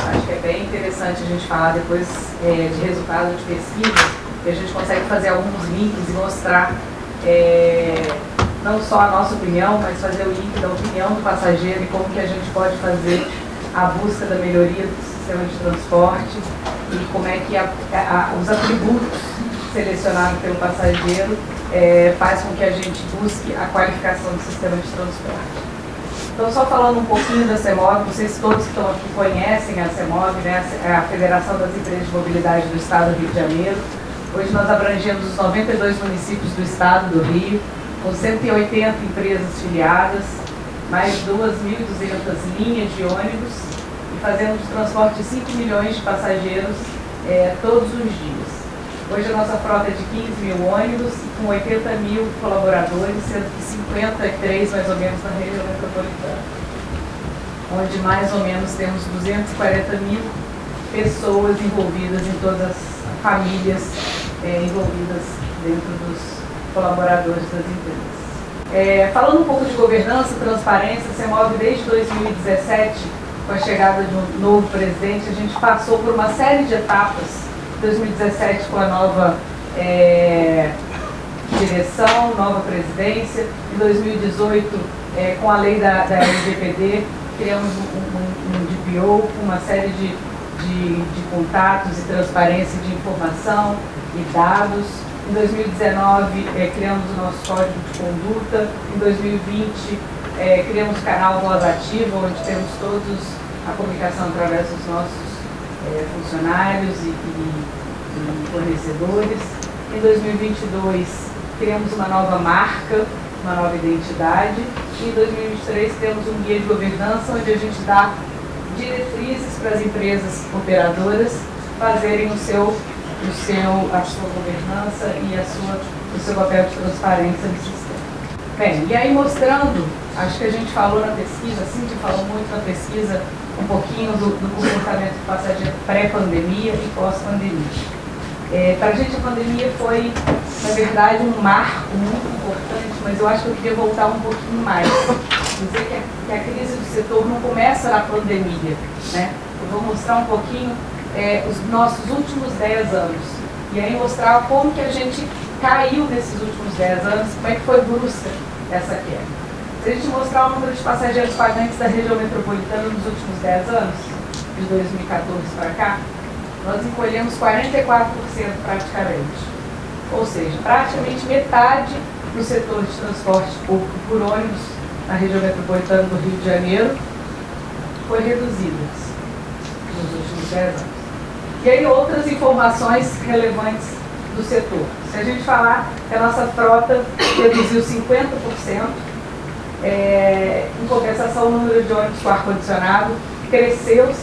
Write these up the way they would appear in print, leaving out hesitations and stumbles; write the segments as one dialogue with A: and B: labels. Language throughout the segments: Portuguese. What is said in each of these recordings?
A: acho que é bem interessante a gente falar depois de resultado de pesquisa, que a gente consegue fazer alguns links e mostrar não só a nossa opinião, mas fazer o link da opinião do passageiro e como que a gente pode fazer a busca da melhoria do sistema de transporte e como é que os atributos selecionados pelo passageiro faz com que a gente busque a qualificação do sistema de transporte. Então, só falando um pouquinho da CEMOB, vocês todos que estão aqui conhecem a CEMOB, né, a Federação das Empresas de Mobilidade do Estado do Rio de Janeiro. Hoje nós abrangemos os 92 municípios do Estado do Rio, com 180 empresas filiadas, mais de 2.200 linhas de ônibus e fazemos transporte de 5 milhões de passageiros todos os dias. Hoje a nossa frota é de 15 mil ônibus, com 80 mil colaboradores, sendo que 53 mais ou menos na região metropolitana, onde mais ou menos temos 240 mil pessoas envolvidas em todas as famílias envolvidas dentro dos colaboradores das empresas. Falando um pouco de governança, transparência, a CEMOB desde 2017, com a chegada de um novo presidente, a gente passou por uma série de etapas. 2017 com a nova direção, nova presidência, em 2018 com a lei da LGPD, criamos um DPO com uma série de contatos e transparência de informação e dados. Em 2019 criamos o nosso código de conduta, em 2020 criamos o canal Voz Ativa, onde temos todos a comunicação através dos nossos funcionários e fornecedores. Em 2022 criamos uma nova marca, uma nova identidade, e em 2023 temos um guia de governança onde a gente dá diretrizes para as empresas operadoras fazerem a sua governança e o seu papel de transparência no sistema. Bem, e aí mostrando, acho que a gente falou na pesquisa, a Cíntia falou muito na pesquisa, um pouquinho do comportamento do passageiro pré-pandemia e pós-pandemia. Para a gente a pandemia foi, na verdade, um marco muito importante, mas eu acho que eu queria voltar um pouquinho mais. Dizer que a crise do setor não começa na pandemia, né? Eu vou mostrar um pouquinho os nossos últimos 10 anos. E aí mostrar como que a gente caiu nesses últimos 10 anos, como é que foi brusca essa queda. Se a gente mostrar o número de passageiros pagantes da região metropolitana nos últimos 10 anos, de 2014 para cá, nós encolhemos 44% praticamente. Ou seja, praticamente metade do setor de transporte público por ônibus na região metropolitana do Rio de Janeiro foi reduzida nos últimos 10 anos. E aí outras informações relevantes do setor. Se a gente falar que a nossa frota reduziu 50%, em compensação o número de ônibus com ar-condicionado cresceu 50%,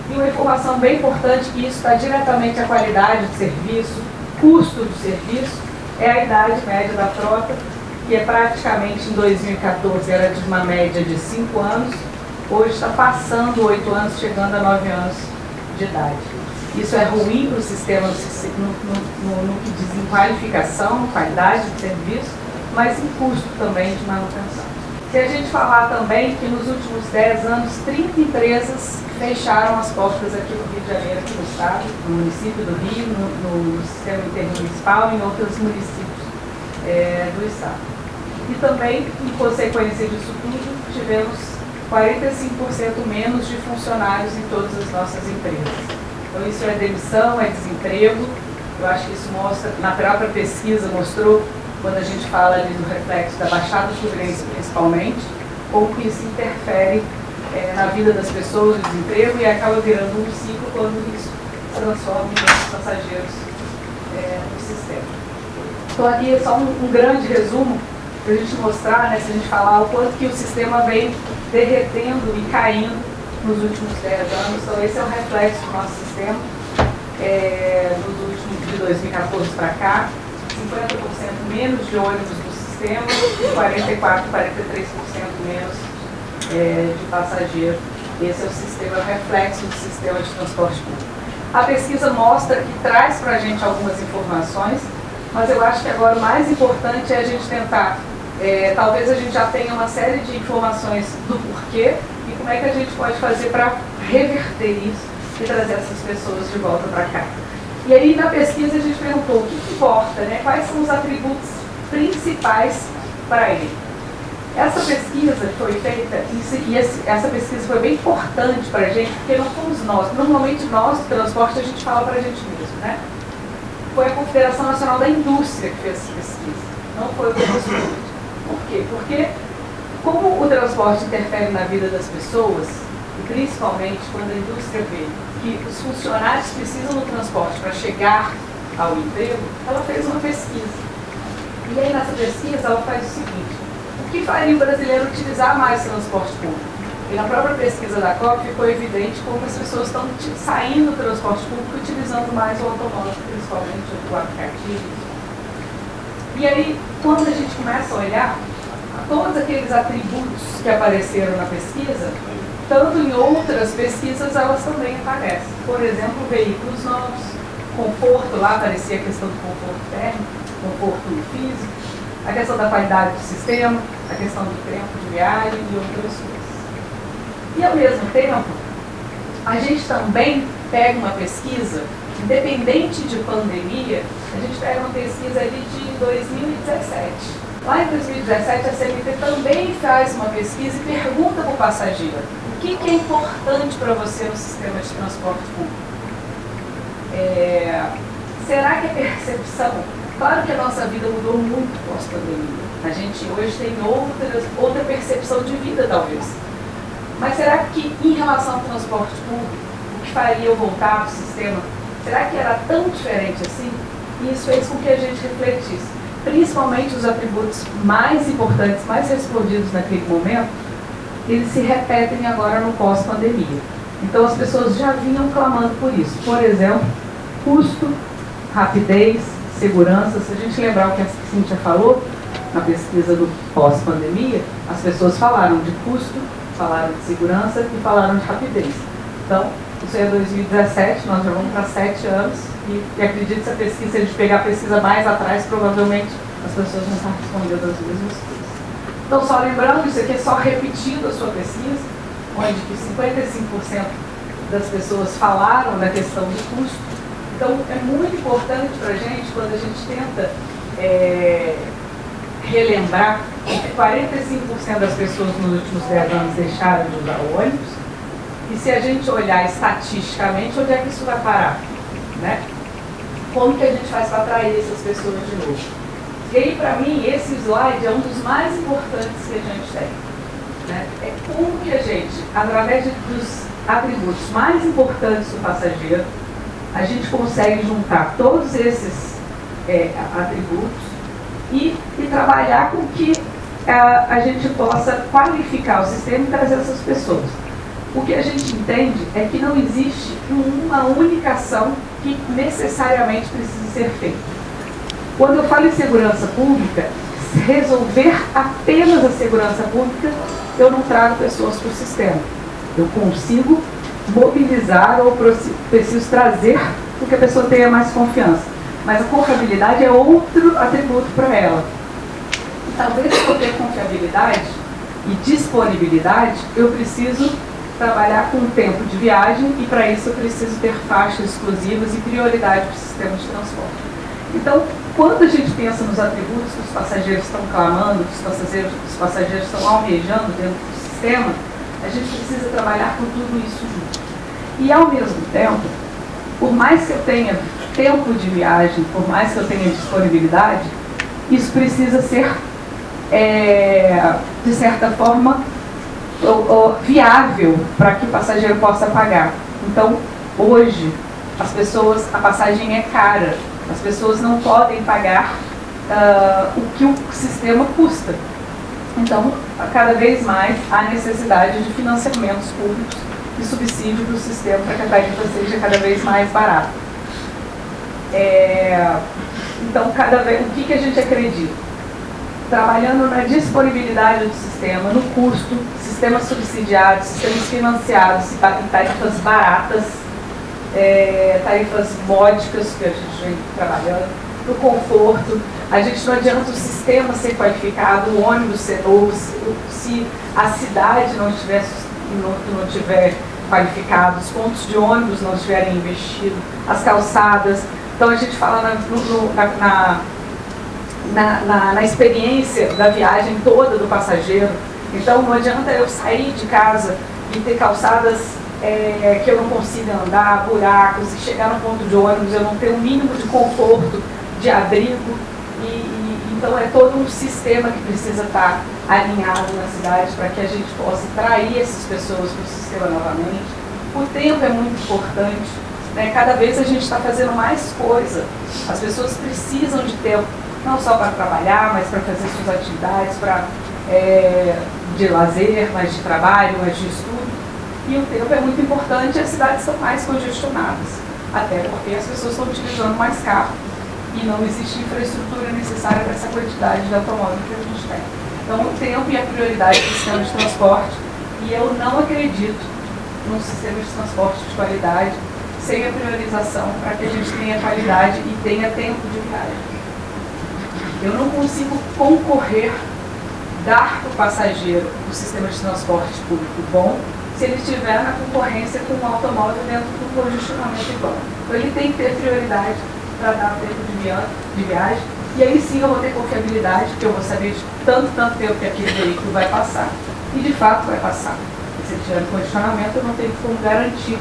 A: e uma informação bem importante que isso está diretamente à qualidade do serviço, custo do serviço, é a idade média da frota, que praticamente em 2014 era de uma média de 5 anos, hoje está passando 8 anos, chegando a 9 anos de idade. Isso é ruim para o sistema no que diz em qualificação, qualidade de serviço, mas em custo também de manutenção. Se a gente falar também que nos últimos 10 anos, 30 empresas fecharam as portas aqui no Rio de Janeiro, aqui no estado, no município do Rio, no sistema intermunicipal e em outros municípios do estado. E também, em consequência disso tudo, tivemos 45% menos de funcionários em todas as nossas empresas. Então isso é demissão, é desemprego. Eu acho que isso mostra, na própria pesquisa mostrou, quando a gente fala ali do reflexo da baixada fluminense principalmente, como que isso interfere na vida das pessoas, no desemprego, e acaba virando um ciclo quando isso se transforma em outros passageiros no sistema. Então aqui é só um grande resumo para a gente mostrar, né, se a gente falar o quanto que o sistema vem derretendo e caindo nos últimos 10 anos. Então esse é o reflexo do nosso sistema nos últimos, de 2014 para cá, 50% menos de ônibus no sistema e 44%, 43% menos de passageiro. Esse é o sistema, o reflexo do sistema de transporte público. A pesquisa mostra e traz para a gente algumas informações, mas eu acho que agora o mais importante é a gente tentar, talvez a gente já tenha uma série de informações do porquê, e como é que a gente pode fazer para reverter isso e trazer essas pessoas de volta para cá. E aí, na pesquisa, a gente perguntou o que importa, né? Quais são os atributos principais para ele. Essa pesquisa foi feita, e essa pesquisa foi bem importante para a gente, porque não fomos nós. Normalmente, nós, do transporte, a gente fala para a gente mesmo, né? Foi a Confederação Nacional da Indústria que fez essa pesquisa, não foi o transporte. Por quê? Porque, como o transporte interfere na vida das pessoas, e principalmente quando a indústria vê que os funcionários precisam do transporte para chegar ao emprego, ela fez uma pesquisa. E aí, nessa pesquisa, ela faz o seguinte: o que faria o brasileiro utilizar mais transporte público? E na própria pesquisa da COP ficou evidente como as pessoas estão saindo do transporte público utilizando mais o automóvel, principalmente o aplicativo. E aí, quando a gente começa a olhar todos aqueles atributos que apareceram na pesquisa, tanto em outras pesquisas elas também aparecem. Por exemplo, veículos novos, conforto, lá aparecia a questão do conforto térmico, conforto físico, a questão da qualidade do sistema, a questão do tempo de viagem e outras coisas. E ao mesmo tempo, a gente também pega uma pesquisa, independente de pandemia, a gente pega uma pesquisa ali de 2017. Lá em 2017, a CNT também faz uma pesquisa e pergunta para o passageiro: o que é importante para você no sistema de transporte público? Será que a percepção... Claro que a nossa vida mudou muito pós-pandemia. A gente hoje tem outra percepção de vida, talvez. Mas será que, em relação ao transporte público, o que faria eu voltar para o sistema, será que era tão diferente assim? E isso fez com que a gente refletisse. Principalmente os atributos mais importantes, mais respondidos naquele momento, eles se repetem agora no pós-pandemia. Então as pessoas já vinham clamando por isso. Por exemplo, custo, rapidez, segurança. Se a gente lembrar o que a Cíntia falou na pesquisa do pós-pandemia, as pessoas falaram de custo, falaram de segurança e falaram de rapidez. Então, isso é 2017, nós já vamos para 7 anos e acredito que se a gente pegar a pesquisa mais atrás, provavelmente as pessoas vão estar respondendo as mesmas coisas. Então, só lembrando, isso aqui é só repetindo a sua pesquisa, onde que 55% das pessoas falaram da questão do custo. Então, é muito importante para a gente, quando a gente tenta relembrar que 45% das pessoas nos últimos 10 anos deixaram de usar o ônibus, e se a gente olhar estatisticamente, onde é que isso vai parar? Né? Como que a gente faz para atrair essas pessoas de novo? E aí, para mim, esse slide é um dos mais importantes que a gente tem. Né? É como que a gente, através dos atributos mais importantes do passageiro, a gente consegue juntar todos esses atributos e trabalhar com que a gente possa qualificar o sistema e trazer essas pessoas. O que a gente entende é que não existe uma única ação que necessariamente precise ser feita. Quando eu falo em segurança pública, resolver apenas a segurança pública, eu não trago pessoas para o sistema. Eu consigo mobilizar ou preciso trazer porque a pessoa tenha mais confiança. Mas a confiabilidade é outro atributo para ela. E talvez para ter confiabilidade e disponibilidade, eu preciso trabalhar com o tempo de viagem e para isso eu preciso ter faixas exclusivas e prioridade para o sistema de transporte. Então, quando a gente pensa nos atributos que os passageiros estão clamando, que os passageiros estão almejando dentro do sistema, a gente precisa trabalhar com tudo isso junto. E ao mesmo tempo, por mais que eu tenha tempo de viagem, por mais que eu tenha disponibilidade, isso precisa ser, de certa forma, viável para que o passageiro possa pagar. Então, hoje, a passagem é cara. As pessoas não podem pagar o que o sistema custa. Então, cada vez mais há necessidade de financiamentos públicos e subsídio do sistema para que a tarifa seja cada vez mais barata. Então, o que a gente acredita? Trabalhando na disponibilidade do sistema, no custo, sistemas subsidiados, sistemas financiados, tarifas baratas, tarifas módicas que a gente vem trabalhando, no conforto. A gente não adianta o sistema ser qualificado, o ônibus ser novo, se a cidade não estiver não tiver qualificado, os pontos de ônibus não estiverem investidos, as calçadas. Então a gente fala na experiência da viagem toda do passageiro. Então não adianta eu sair de casa e ter calçadas que eu não consiga andar, buracos, e chegar no ponto de ônibus eu não ter o mínimo de conforto, de abrigo. Então é todo um sistema que precisa estar alinhado na cidade para que a gente possa atrair essas pessoas para o sistema novamente. O tempo é muito importante, né? Cada vez a gente está fazendo mais coisa. As pessoas precisam de tempo, não só para trabalhar, mas para fazer suas atividades, de lazer, mas de trabalho, mas de estudo. E o tempo é muito importante e as cidades estão mais congestionadas, até porque as pessoas estão utilizando mais carro e não existe infraestrutura necessária para essa quantidade de automóvel que a gente tem. Então o tempo é a prioridade do sistema de transporte e eu não acredito num sistema de transporte de qualidade sem a priorização para que a gente tenha qualidade e tenha tempo de viagem. Eu não consigo concorrer, dar para o passageiro um sistema de transporte público bom se ele estiver na concorrência com um automóvel dentro do congestionamento igual. Então ele tem que ter prioridade para dar tempo de viagem, e aí sim eu vou ter confiabilidade, porque eu vou saber de tanto tempo que aquele veículo vai passar, e de fato vai passar. E se ele estiver no condicionamento, eu não tenho como garantir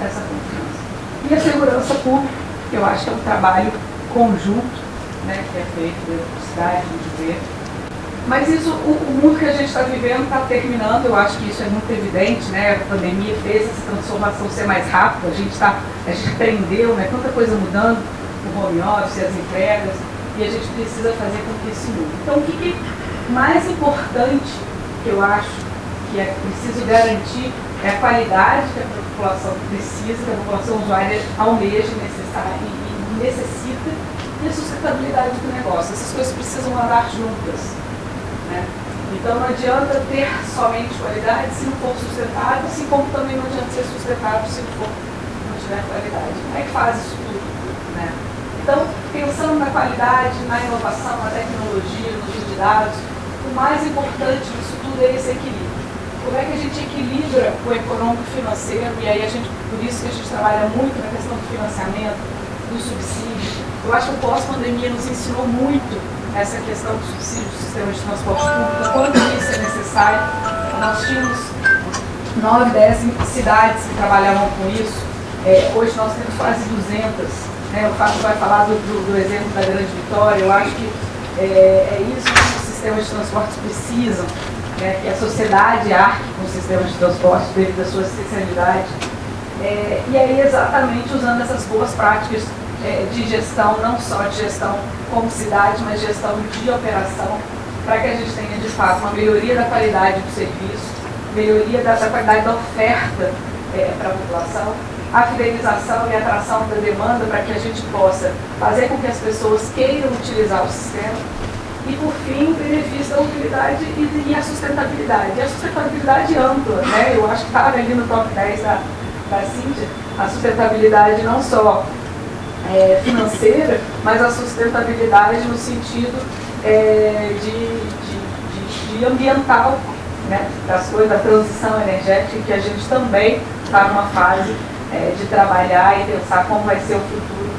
A: essa confiança. E a segurança pública, que eu acho que é um trabalho conjunto, né, que é feito dentro da cidade, de ver. Mas isso, o mundo que a gente está vivendo está terminando, eu acho que isso é muito evidente, né? A pandemia fez essa transformação ser mais rápida, a gente aprendeu, né? Tanta coisa mudando, o home office, as entregas, e a gente precisa fazer com que isso mude. Então, o que mais importante que eu acho que é preciso garantir é a qualidade que a população precisa, que a população usuária almeja, e necessita, e a sustentabilidade do negócio. Essas coisas precisam andar juntas. Né? Então não adianta ter somente qualidade se não for sustentável, assim como também não adianta ser sustentável se não tiver qualidade. Como é que faz isso tudo? Né? Então, pensando na qualidade, na inovação, na tecnologia, no uso de dados, o mais importante disso tudo é esse equilíbrio. Como é que a gente equilibra o econômico financeiro, e aí por isso que a gente trabalha muito na questão do financiamento, do subsídio. Eu acho que o pós-pandemia nos ensinou muito essa questão do subsídio do sistema de transporte público, quanto isso é necessário. Nós tínhamos 9, 10 cidades que trabalhavam com isso, hoje nós temos quase 200. Né? O Fábio vai falar do exemplo da Grande Vitória. Eu acho que é isso que os sistemas de transportes precisam, né? Que a sociedade arque com o sistema de transporte devido à sua especialidade. E aí exatamente usando essas boas práticas de gestão, não só de gestão como cidade, mas gestão de operação, para que a gente tenha de fato uma melhoria da qualidade do serviço, melhoria da qualidade da oferta para a população, a fidelização e atração da demanda para que a gente possa fazer com que as pessoas queiram utilizar o sistema e, por fim, o benefício da utilidade e a sustentabilidade. E a sustentabilidade ampla, né? Eu acho que estava ali no top 10 da Cíntia, a sustentabilidade não só financeira, mas a sustentabilidade no sentido de ambiental, né, das coisas, da transição energética, que a gente também está numa fase de trabalhar e pensar como vai ser o futuro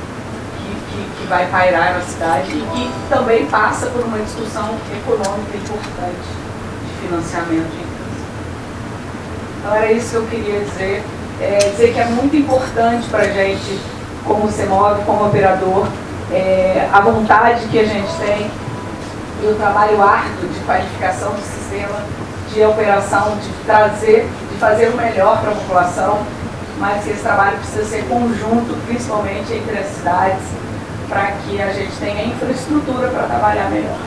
A: que vai pairar na cidade e que também passa por uma discussão econômica importante de financiamento de infraestrutura. Então era isso que eu queria dizer, dizer que é muito importante para a gente, como CEMOV, como operador, a vontade que a gente tem e o trabalho árduo de qualificação do sistema, de operação, de fazer o melhor para a população, mas que esse trabalho precisa ser conjunto, principalmente entre as cidades, para que a gente tenha infraestrutura para trabalhar melhor.